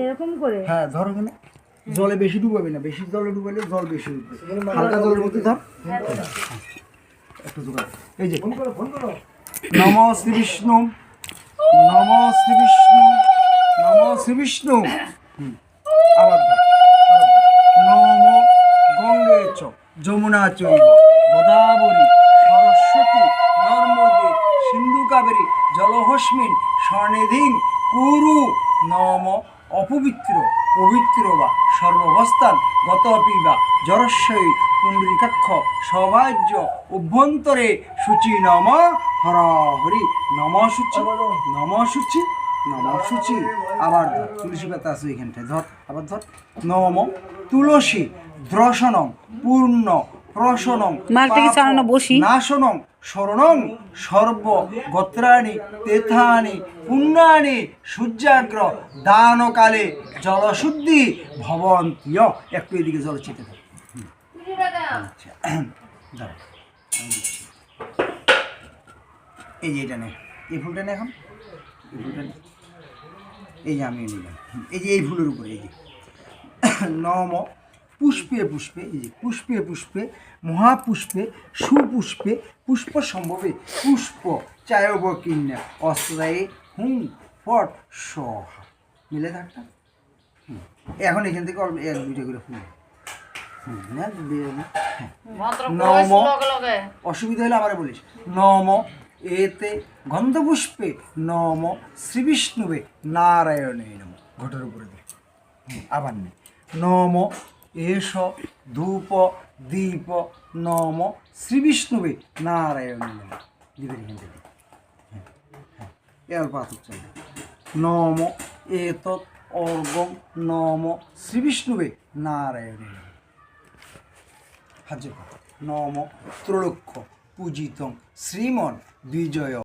এরকম করে হ্যাঁ ধর ওখানে জলে বেশি ডুবাবি না, বেশি জলে ডুবাইলে জল বেশি উঠবে, হালকা জলের মধ্যে ধর একটু জোগাড়। এই যে নম শ্রী বিষ্ণু, নম শ্রী বিষ্ণু, নম শ্রী বিষ্ণু। আবার ধর, নম গঙ্গে চ যমুনা চৈব গোদাবরী সরস্বতী নর্মদে সিন্ধু কাবেরী জলহস্মিন স্বর্ণিধিং কুরু। নম অপবিত্র পবিত্র বা সর্ববস্থান গতপি বা জরস্বই পুণ্ডরিকাক্ষ সৌভাজ্য অভ্যন্তরে শুচি নম হর হরি নম শুচি, নম শুচি, নম শুচি। আবার ধর তুলসী পাতা আছে এখানটায়, ধর আবার ধর। নম তুলসী দ্রশনং পূর্ণ প্রশনং নাশনং শরণং সর্ব গোত্রাণি তীর্থানি পুণ্যানি সূর্যাগ্র দানকালে জলশুদ্ধি ভবন্তীয়। একটু এদিকে জল ছিটে দেয়। এই যে এটা নে, এই ফুলটা নে এখন, এই ফুলটা নে, এই যে আমি নিলাম, এই যে এই ফুলের উপরে এই যে নম পুষ্পে পুষ্পে, এই যে পুষ্পে পুষ্পে মহাপুষ্পে সুপুষ্পে পুষ্প সম্ভবে পুষ্প চায়ব কিন্যা অস্ত্রায়ে হুম ফট সহা। মিলে থাকটা এখন এখান থেকে অল্প এক দুইটা করে ফুল। নম অসুবিধা হলে আমার বলিস। নম এতে গন্ধপুষ্পে নম শ্রী বিষ্ণুবে নারায়ণে নম। ঘটের উপরে দে আবার নেই। নম এষ ধূপ দীপ নম শ্রী বিষ্ণুবে নারায়ণে নম। দিবেন এখান থেকে এর পাথর চাই। নম এত অর্গম নম শ্রী বিষ্ণুবে নারায়ণে নম। হাজির নম ত্রৈলোক্য পূজিতং শ্রীমন বিজয়।